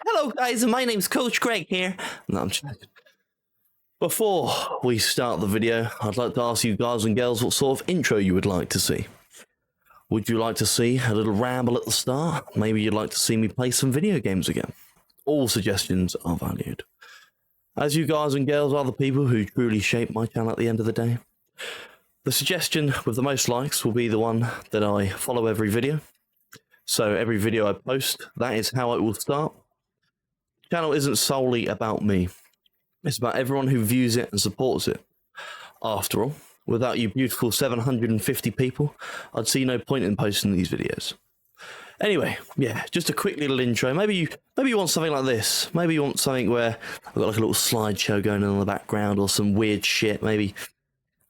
Hello, guys, my name's Coach Greg here. No, I'm joking. Before we start the video, I'd like to ask you guys and girls what sort of intro you would like to see. Would you like to see a little ramble at the start? Maybe you'd like to see me play some video games again. All suggestions are valued, as you guys and girls are the people who truly shape my channel at the end of the day. The suggestion with the most likes will be the one that I follow every video. So every video I post, that is how it will start. The channel isn't solely about me. It's about everyone who views it and supports it. After all, without you beautiful 750 people, I'd see no point in posting these videos. Anyway, yeah, just a quick little intro. Maybe you want something like this. Maybe you want something where I've got like a little slideshow going on in the background or some weird shit. Maybe,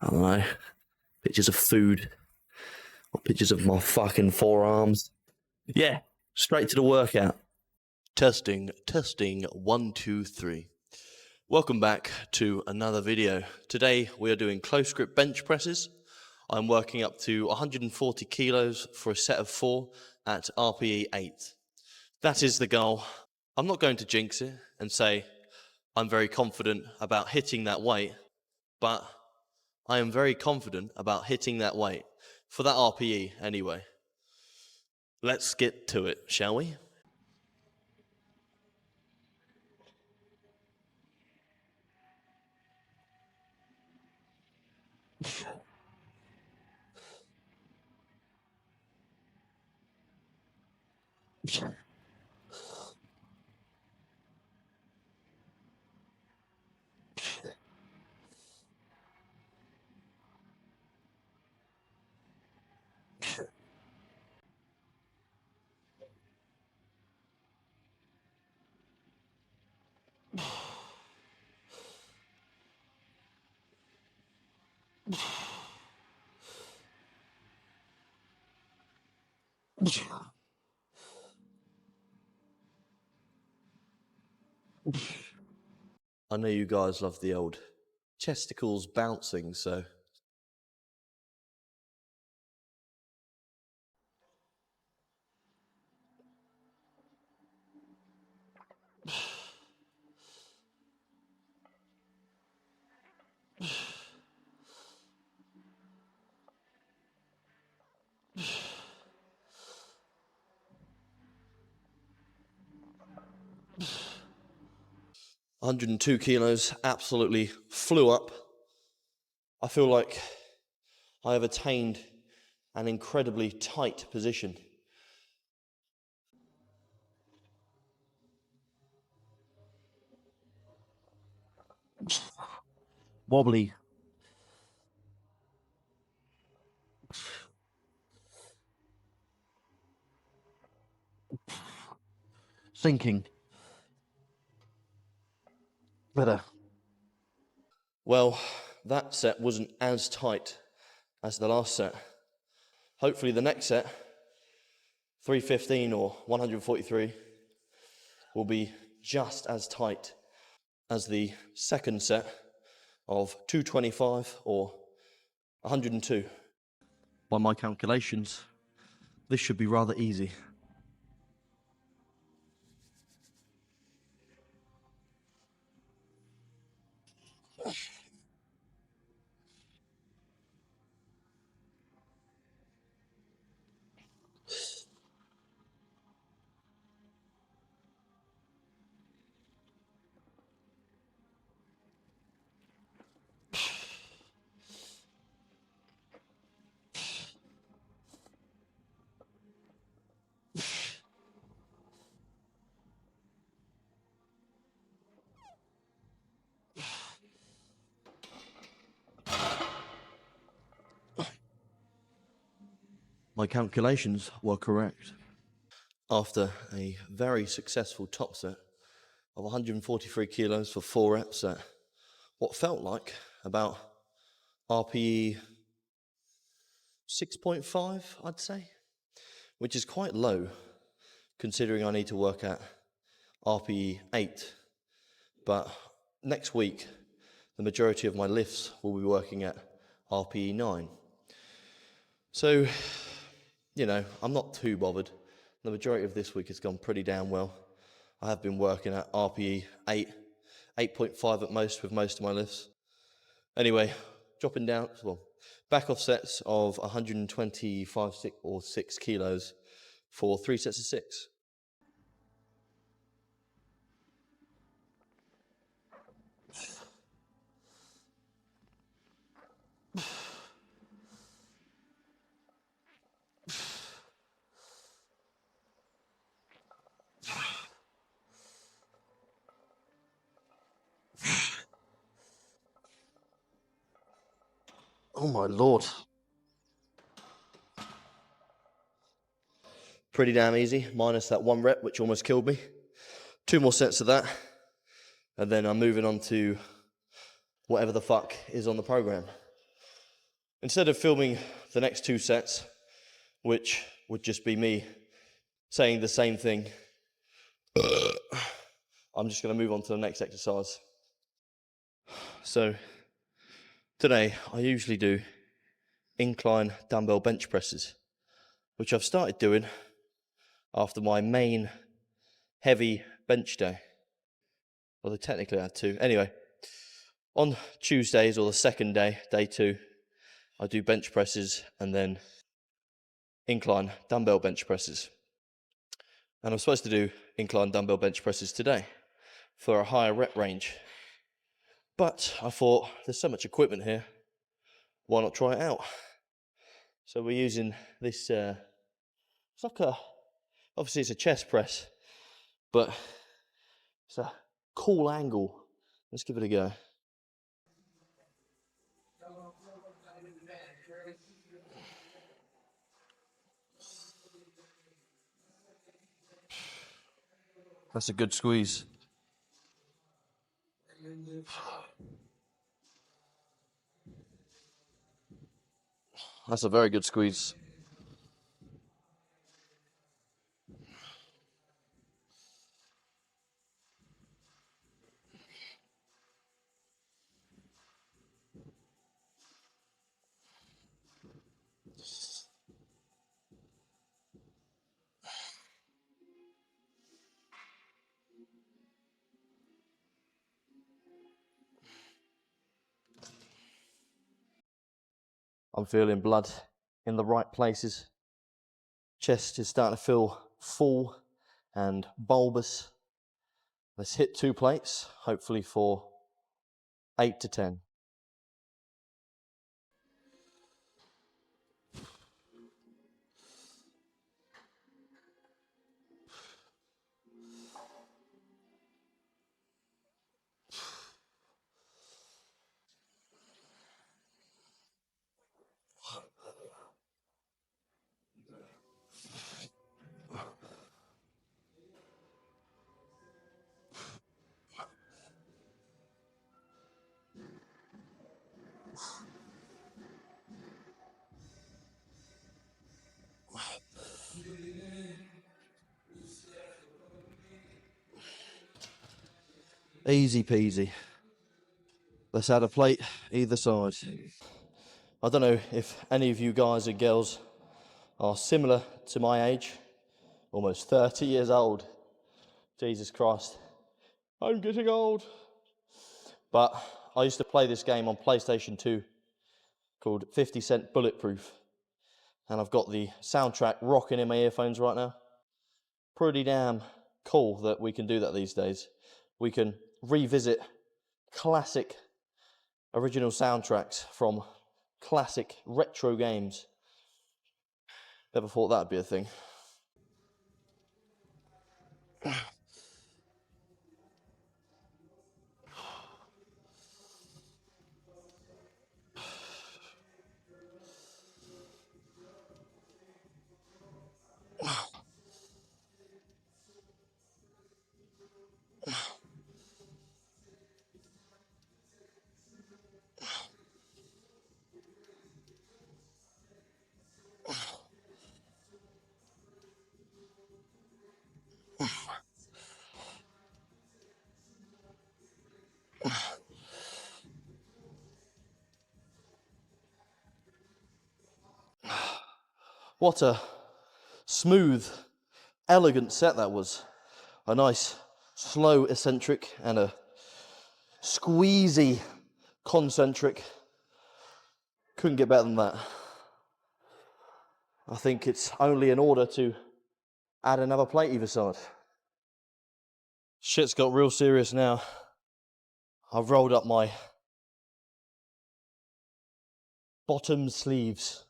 I don't know, pictures of food or pictures of my fucking forearms. Yeah, straight to the workout. Testing, 1, 2, 3. Welcome back to another video. Today we are doing close grip bench presses. I'm working up to 140 kilos for a set of 4 at RPE 8. That is the goal. I'm not going to jinx it and say I'm very confident about hitting that weight, but I am very confident about hitting that weight for that RPE anyway. Let's get to it, shall we? I know you guys love the old chesticles bouncing, so ...102 kilos, absolutely flew up. I feel like I have attained an incredibly tight position. Wobbly. Sinking. Better. Well, that set wasn't as tight as the last set. Hopefully the next set, 315 or 143, will be just as tight as the second set of 225 or 102. By my calculations, this should be rather easy. My calculations were correct. After a very successful top set of 143 kilos for 4 reps at what felt like about RPE 6.5, I'd say, which is quite low considering I need to work at RPE 8. But next week, the majority of my lifts will be working at RPE 9. So, you know, I'm not too bothered. The majority of this week has gone pretty damn well. I have been working at RPE 8, 8.5 at most with most of my lifts. Anyway, dropping down, well, back off sets of 125 or 6 kilos for 3 sets of 6. Oh my Lord. Pretty damn easy, minus that 1 rep, which almost killed me. 2 more sets of that, and then I'm moving on to whatever the fuck is on the program. Instead of filming the next 2 sets, which would just be me saying the same thing, I'm just going to move on to the next exercise. So today I usually do incline dumbbell bench presses, which I've started doing after my main heavy bench day. Although technically I had 2. Anyway, on Tuesdays or the second day, day 2, I do bench presses and then incline dumbbell bench presses. And I'm supposed to do incline dumbbell bench presses today for a higher rep range. But I thought, there's so much equipment here, why not try it out? So we're using this, it's like obviously it's a chest press, but it's a cool angle. Let's give it a go. That's a good squeeze. That's a very good squeeze. I'm feeling blood in the right places. Chest is starting to feel full and bulbous. Let's hit 2 plates, hopefully for 8 to 10. Easy peasy. Let's add a plate either side. I don't know if any of you guys and girls are similar to my age, almost 30 years old. Jesus Christ, I'm getting old. But I used to play this game on PlayStation 2 called 50 Cent Bulletproof. And I've got the soundtrack rocking in my earphones right now. Pretty damn cool that we can do that these days. We can revisit classic original soundtracks from classic retro games. Never thought that'd be a thing. What a smooth, elegant set that was. A nice slow eccentric and a squeezy concentric. Couldn't get better than that. I think it's only in order to add another plate either side. Shit's got real serious now. I've rolled up my bottom sleeves.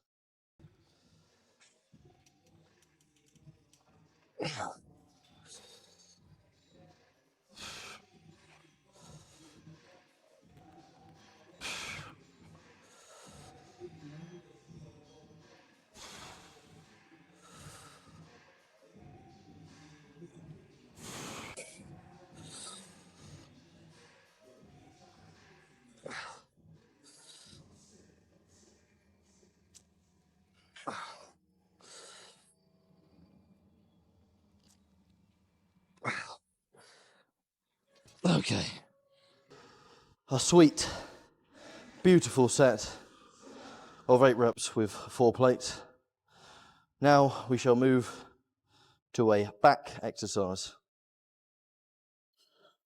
Okay. A sweet, beautiful set of 8 reps with 4 plates. Now we shall move to a back exercise.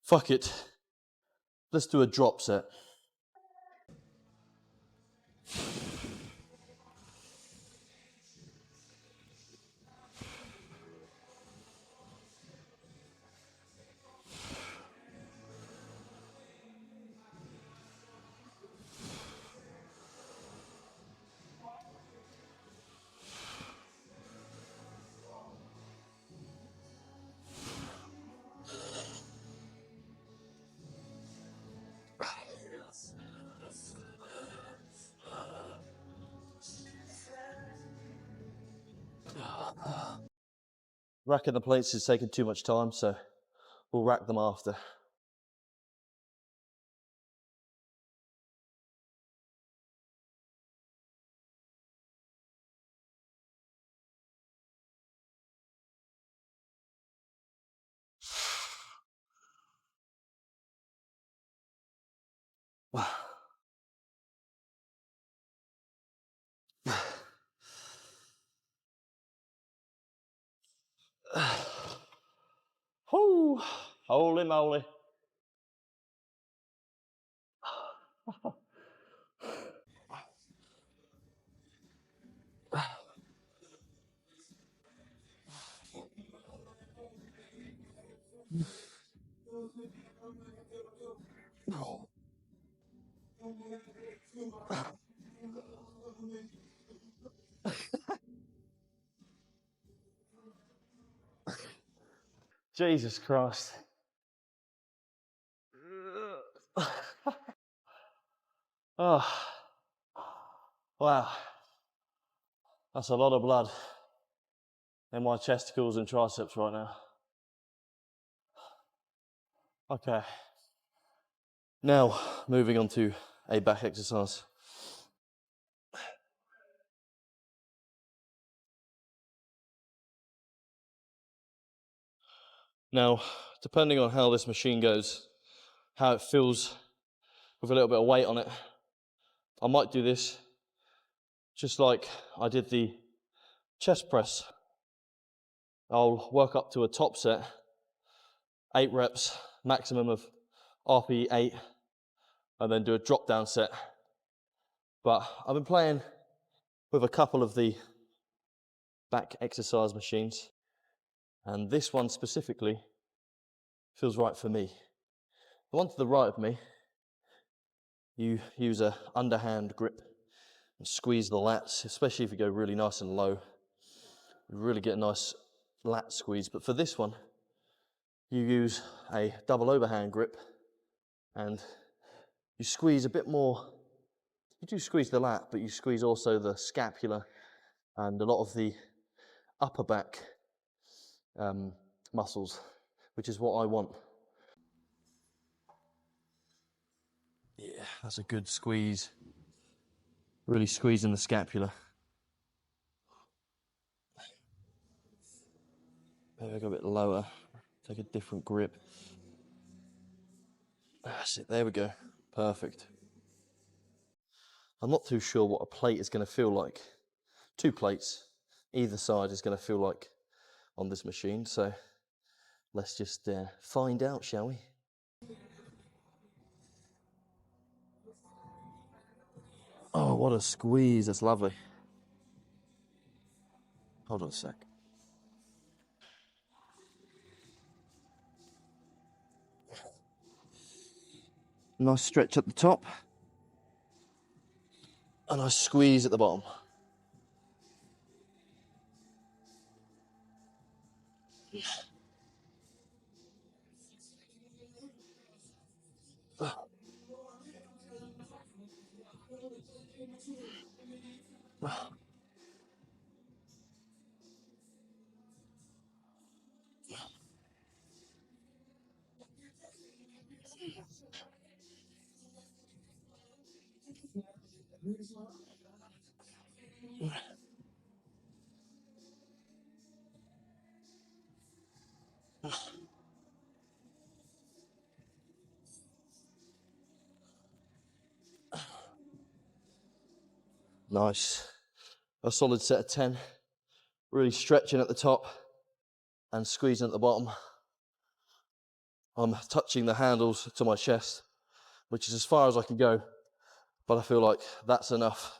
Fuck it. Let's do a drop set. Racking the plates is taking too much time, so we'll rack them after. Whoo! Holy moly. Jesus Christ. Oh, wow. That's a lot of blood in my testicles and triceps right now. Okay. Now, moving on to a back exercise. Now, depending on how this machine goes, how it feels with a little bit of weight on it, I might do this just like I did the chest press. I'll work up to a top set, 8 reps, maximum of RP 8, and then do a drop down set. But I've been playing with a couple of the back exercise machines, and this one specifically feels right for me. The one to the right of me, you use a underhand grip and squeeze the lats, especially if you go really nice and low. You really get a nice lat squeeze. But for this one, you use a double overhand grip and you squeeze a bit more. You do squeeze the lat, but you squeeze also the scapula and a lot of the upper back muscles, which is what I want. Yeah, that's a good squeeze. Really squeezing the scapula. Maybe go a bit lower. Take a different grip. That's it, there we go. Perfect. I'm not too sure what a plate is going to feel like. 2 plates, either side is going to feel like on this machine. So Let's just find out, shall we? Oh, what a squeeze. That's lovely. Hold on a sec. Nice stretch at the top. A nice squeeze at the bottom. Nice. A solid set of 10. Really stretching at the top and squeezing at the bottom. I'm touching the handles to my chest, which is as far as I can go, but I feel like that's enough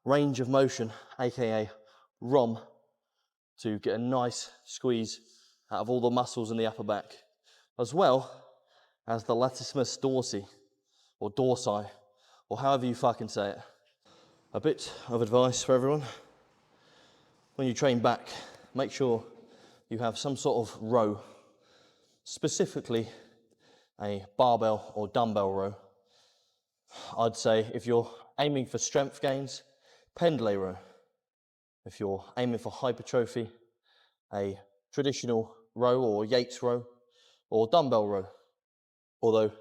range of motion, aka ROM, to get a nice squeeze out of all the muscles in the upper back, as well as the latissimus dorsi, or dorsi, or however you fucking say it. A bit of advice for everyone. When you train back, make sure you have some sort of row, specifically a barbell or dumbbell row. I'd say if you're aiming for strength gains, pendlay row. If you're aiming for hypertrophy, a traditional row or Yates row or dumbbell row. Although,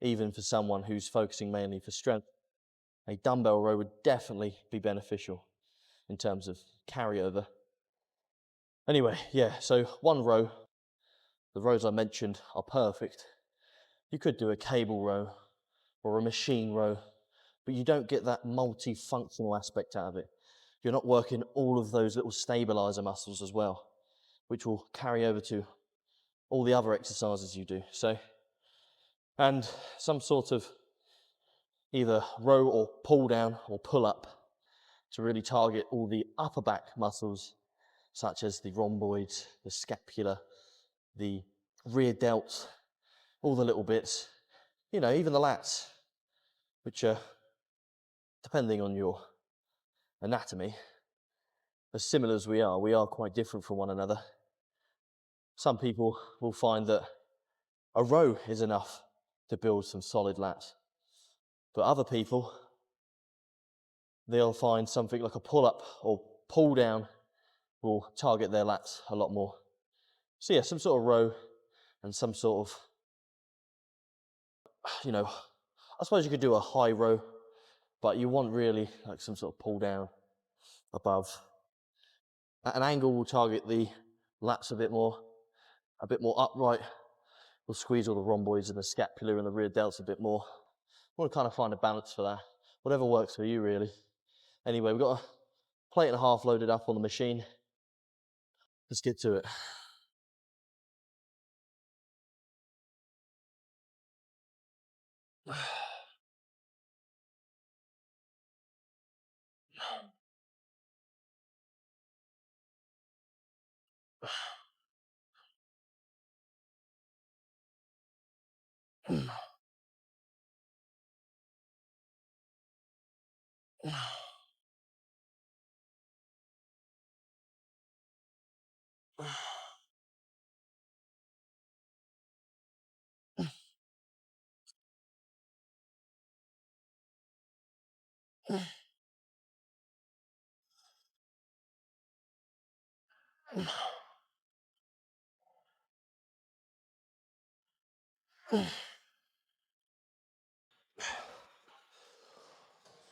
even for someone who's focusing mainly for strength, a dumbbell row would definitely be beneficial in terms of carryover. Anyway, yeah, so one row, the rows I mentioned are perfect. You could do a cable row or a machine row, but you don't get that multifunctional aspect out of it. You're not working all of those little stabilizer muscles as well, which will carry over to all the other exercises you do. So, and some sort of either row or pull down or pull up to really target all the upper back muscles, such as the rhomboids, the scapula, the rear delts, all the little bits, you know, even the lats, which are, depending on your anatomy, as similar as we are quite different from one another. Some people will find that a row is enough to build some solid lats. But other people, they'll find something like a pull-up or pull-down will target their lats a lot more. So yeah, some sort of row and some sort of, you know, I suppose you could do a high row, but you want really like some sort of pull-down above. At an angle will target the lats a bit more upright. We'll squeeze all the rhomboids and the scapula and the rear delts a bit more. I want to kind of find a balance for that. Whatever works for you, really. Anyway, we've got a plate and a half loaded up on the machine. Let's get to it.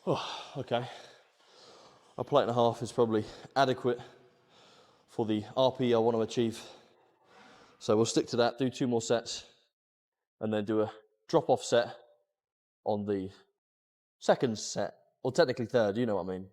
Oh, okay. A plate and a half is probably adequate for the RP I want to achieve. So we'll stick to that, do 2 more sets, and then do a drop-off set on the second set, or technically third, you know what I mean.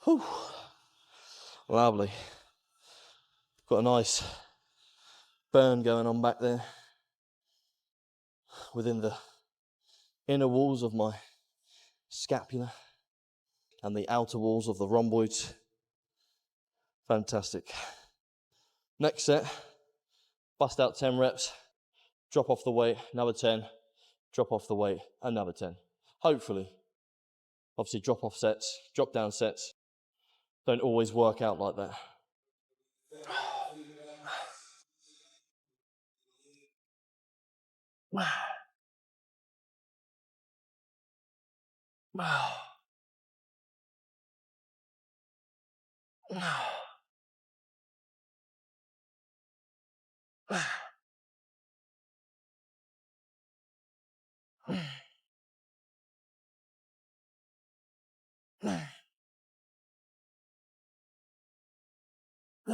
Whew. Lovely. Got a nice burn going on back there within the inner walls of my scapula and the outer walls of the rhomboids. Fantastic. Next set, bust out 10 reps, drop off the weight, another 10, drop off the weight, another 10. Hopefully. Obviously drop off sets, drop down sets don't always work out like that.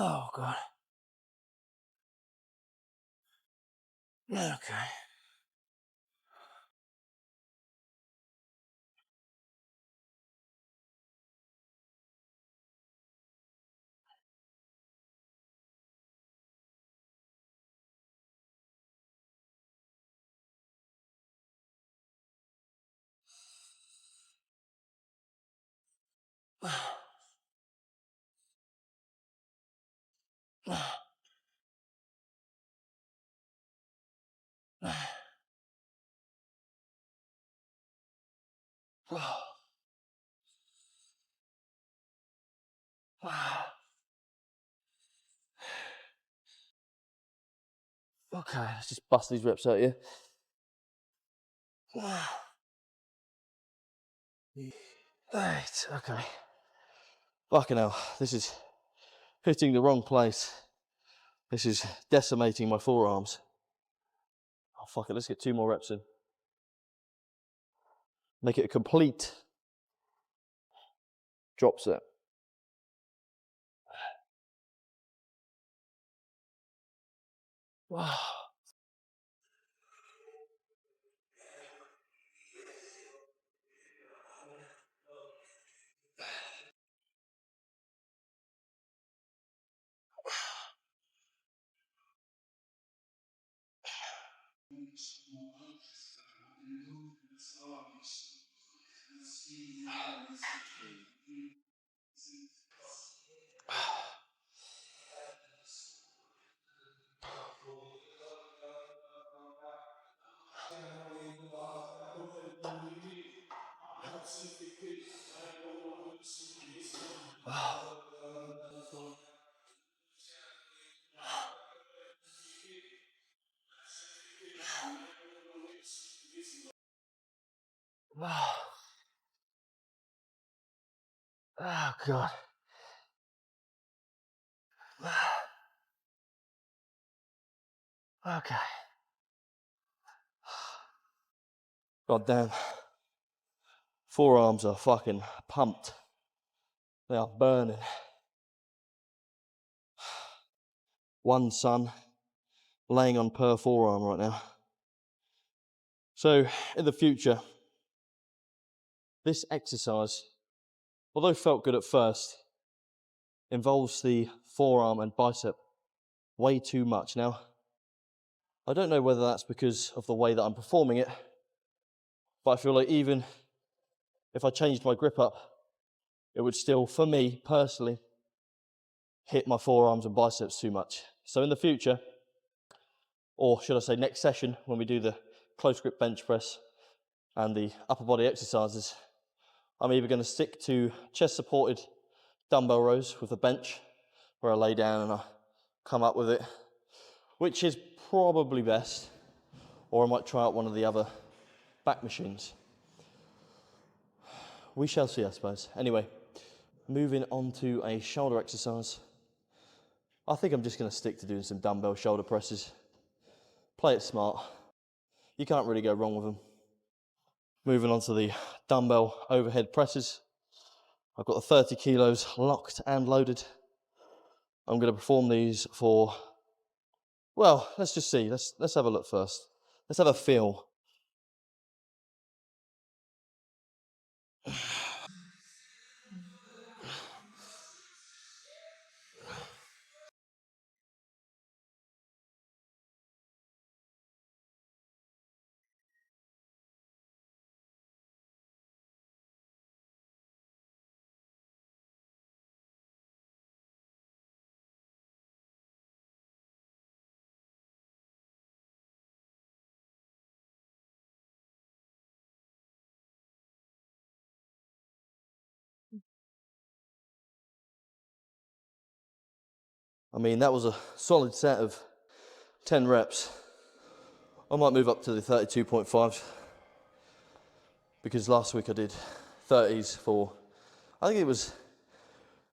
Oh, God. Okay. Okay, let's just bust these reps out here. Right, okay. Fucking hell, this is hitting the wrong place. This is decimating my forearms. Oh, fuck it, let's get 2 more reps in. Make it a complete drop set. Wow. Wow. Oh, God. Okay. God damn. Forearms are fucking pumped. They are burning. One sun laying on per forearm right now. So, in the future, this exercise, although felt good at first, involves the forearm and bicep way too much. Now, I don't know whether that's because of the way that I'm performing it, but I feel like even if I changed my grip up, it would still, for me personally, hit my forearms and biceps too much. So in the future, or should I say next session, when we do the close grip bench press and the upper body exercises, I'm either going to stick to chest supported dumbbell rows with the bench, where I lay down and I come up with it, which is probably best, or I might try out one of the other back machines. We shall see, I suppose. Anyway, moving on to a shoulder exercise, I think I'm just going to stick to doing some dumbbell shoulder presses. Play it smart. You can't really go wrong with them. Moving on to the dumbbell overhead presses. I've got the 30 kilos locked and loaded. I'm going to perform these for, well, let's just see. Let's have a look first. Let's have a feel. I mean, that was a solid set of 10 reps. I might move up to the 32.5s because last week I did 30s for, I think it was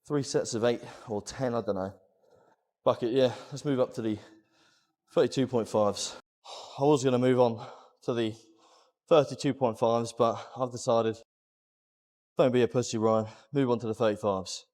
3 sets of 8 or 10, I don't know. Fuck it, yeah, let's move up to the 32.5s. I was going to move on to the 32.5s, but I've decided, don't be a pussy, Ryan, move on to the 35s.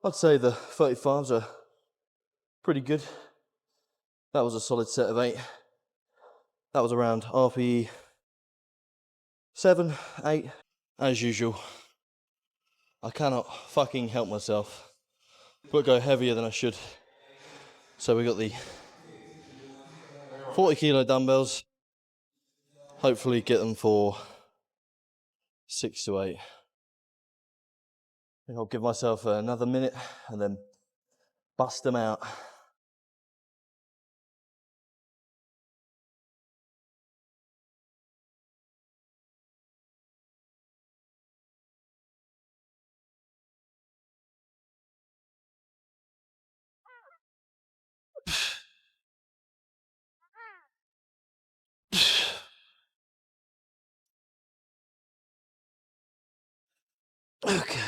I'd say the 35s are pretty good. That was a solid set of 8. That was around RPE 7, 8. As usual, I cannot fucking help myself but go heavier than I should. So we got the 40 kilo dumbbells. Hopefully get them for 6 to 8. I think I'll give myself another minute and then bust them out. Okay.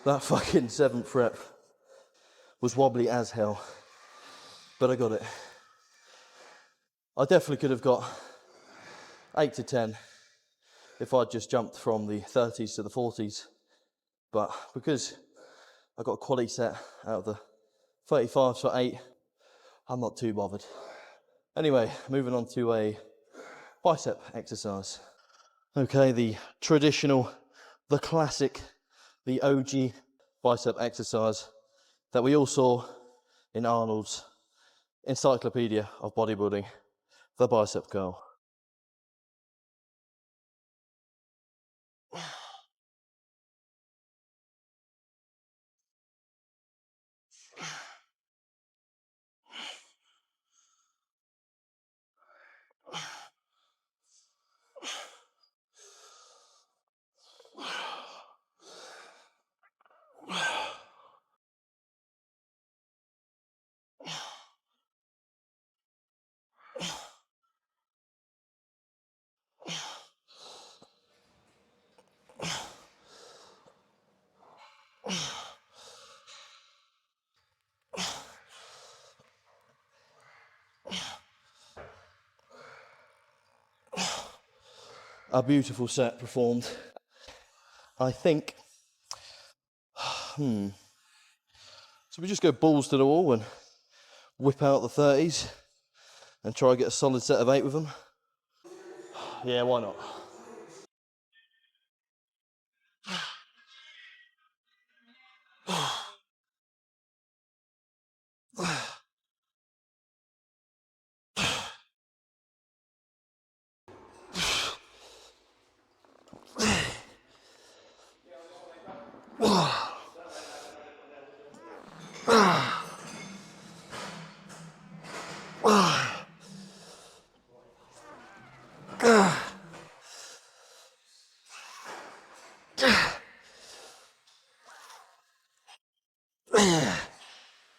That fucking 7th rep was wobbly as hell, but I got it. I definitely could have got 8 to 10 if I'd just jumped from the 30s to the 40s, but because I got a quality set out of the 35s for 8, I'm not too bothered. Anyway, moving on to a bicep exercise. Okay, the traditional, the classic, the OG bicep exercise that we all saw in Arnold's Encyclopedia of Bodybuilding, the bicep curl. A beautiful set performed. I think, so we just go balls to the wall and whip out the 30s and try and get a solid set of 8 with them. Yeah, why not?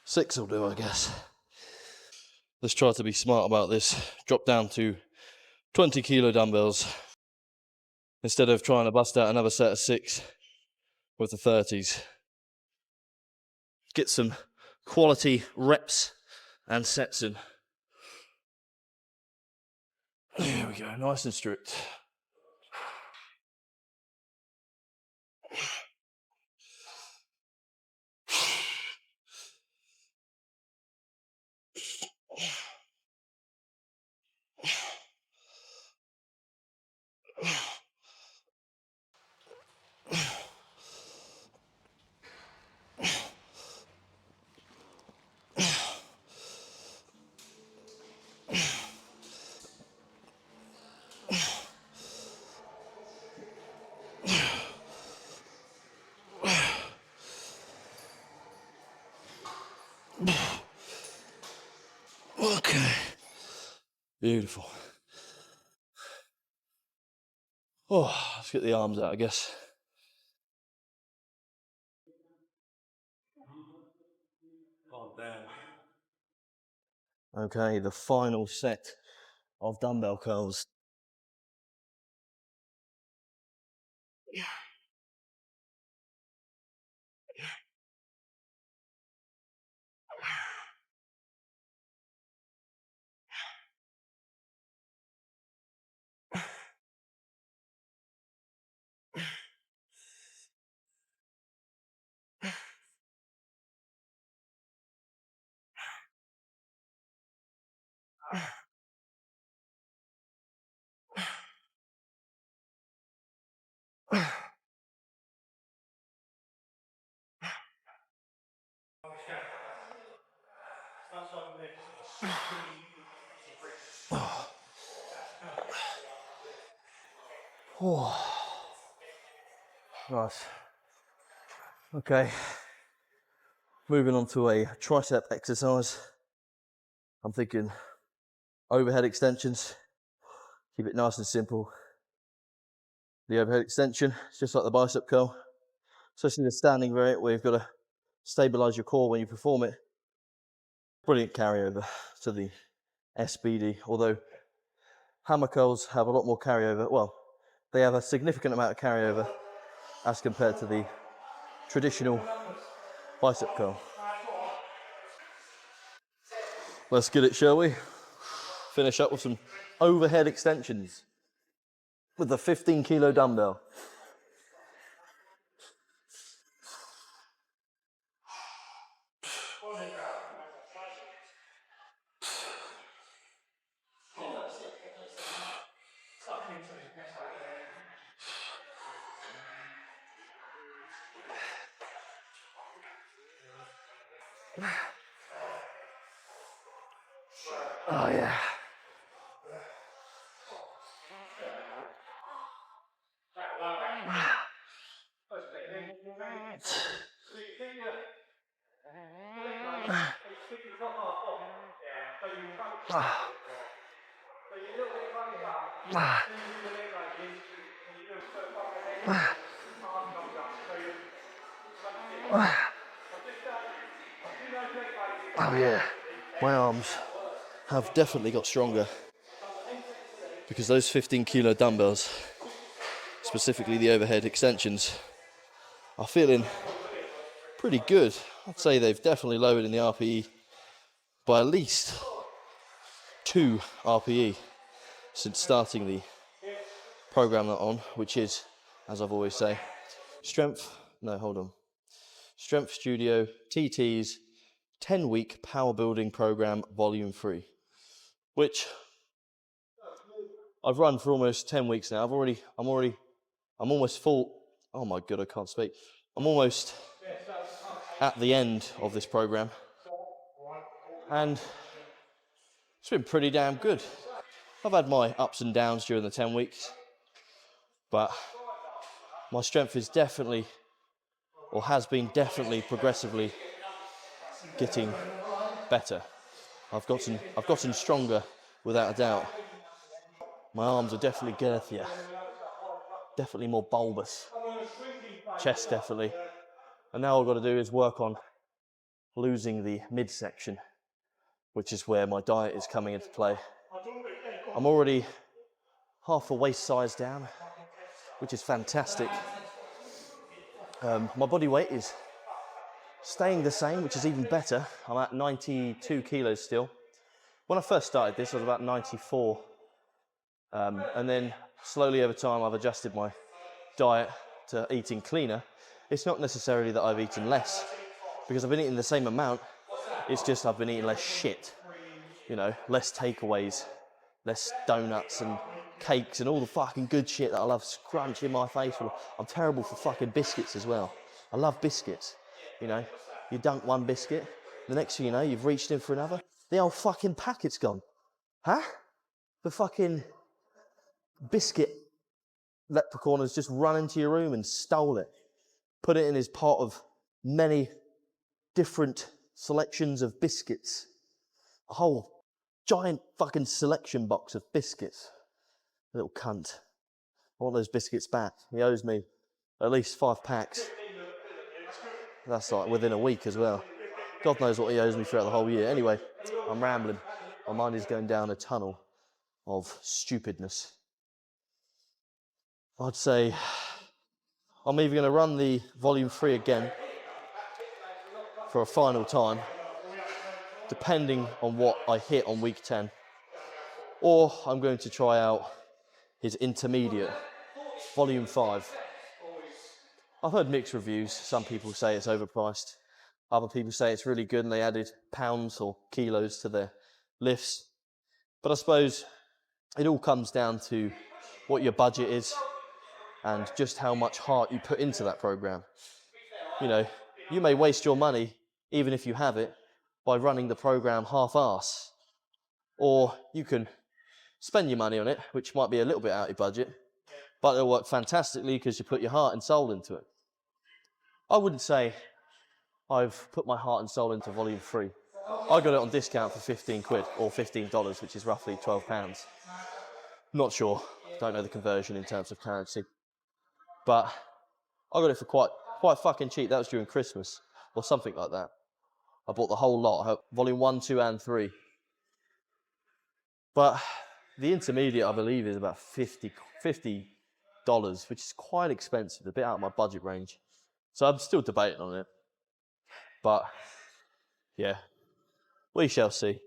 Six will do, I guess. Let's try to be smart about this. Drop down to 20 kilo dumbbells instead of trying to bust out another set of 6 with the 30s. Get some quality reps and sets in. There we go, nice and strict. Okay, beautiful. Oh, let's get the arms out, I guess. Oh, damn. Okay, the final set of dumbbell curls. Oh, nice. Okay, moving on to a tricep exercise. I'm thinking overhead extensions. Keep it nice and simple. The overhead extension, it's just like the bicep curl. Especially the standing variant where you've got to stabilize your core when you perform it. Brilliant carryover to the SBD, although hammer curls have a lot more carryover. Well, they have a significant amount of carryover as compared to the traditional bicep curl. Let's get it, shall we? Finish up with some overhead extensions with the 15 kilo dumbbell. Oh yeah. Oh yeah. My arms have definitely got stronger because those 15 kilo dumbbells, specifically the overhead extensions, are feeling pretty good. I'd say they've definitely lowered in the RPE by at least 2 RPE since starting the program that I'm on, which is, as I've always say, Strength Studio TT's 10-week power building program volume 3, which I've run for almost 10 weeks now. I'm almost full. Oh my God, I can't speak. I'm almost at the end of this program, and it's been pretty damn good. I've had my ups and downs during the 10 weeks, but my strength is definitely or has been definitely progressively getting better. I've gotten stronger without a doubt. My arms are definitely girthier, definitely more bulbous, chest definitely. And now all I've got to do is work on losing the midsection, which is where my diet is coming into play. I'm already half a waist size down, which is fantastic. My body weight is staying the same, which is even better. I'm at 92 kilos still. When I first started this, I was about 94. And then slowly over time, I've adjusted my diet to eating cleaner. It's not necessarily that I've eaten less, because I've been eating the same amount. It's just I've been eating less shit, you know, less takeaways, less donuts and cakes and all the fucking good shit that I love scrunch in my face. I'm terrible for fucking biscuits as well. I love biscuits, you know. You dunk one biscuit, the next thing you know, you've reached in for another. The whole fucking packet's gone. Huh? The fucking biscuit leprechaun has just run into your room and stole it. Put it in his pot of many different selections of biscuits. A whole giant fucking selection box of biscuits. Little cunt. I want those biscuits back. He owes me at least 5 packs. That's like within a week as well. God knows what he owes me throughout the whole year. Anyway, I'm rambling. My mind is going down a tunnel of stupidness. I'd say I'm either going to run the volume 3 again for a final time, depending on what I hit on week 10, or I'm going to try out his intermediate, volume 5. I've heard mixed reviews. Some people say it's overpriced. Other people say it's really good and they added pounds or kilos to their lifts. But I suppose it all comes down to what your budget is and just how much heart you put into that program. You know, you may waste your money, even if you have it, by running the program half-arse. Or you can spend your money on it, which might be a little bit out of your budget, but it'll work fantastically because you put your heart and soul into it. I wouldn't say I've put my heart and soul into volume 3. I got it on discount for 15 quid, or $15, which is roughly £12. Not sure, don't know the conversion in terms of currency. But I got it for quite fucking cheap. That was during Christmas, or something like that. I bought the whole lot, volume 1, 2, and 3. But the intermediate, I believe, is about $50, which is quite expensive, a bit out of my budget range. So I'm still debating on it. But, yeah, we shall see.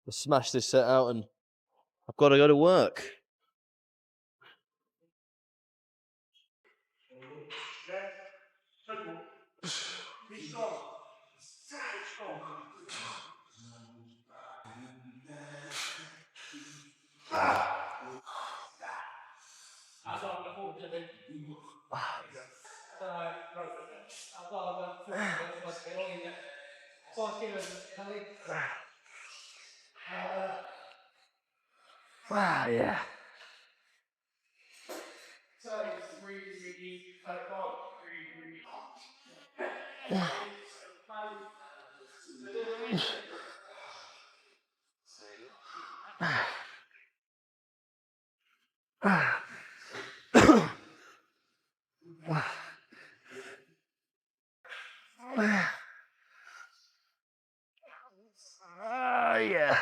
Let's smash this set out and I've got to go to work. Wow, yeah. Yeah.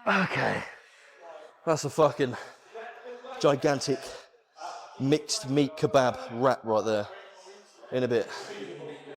Okay. That's a fucking gigantic mixed meat kebab wrap right there. In a bit.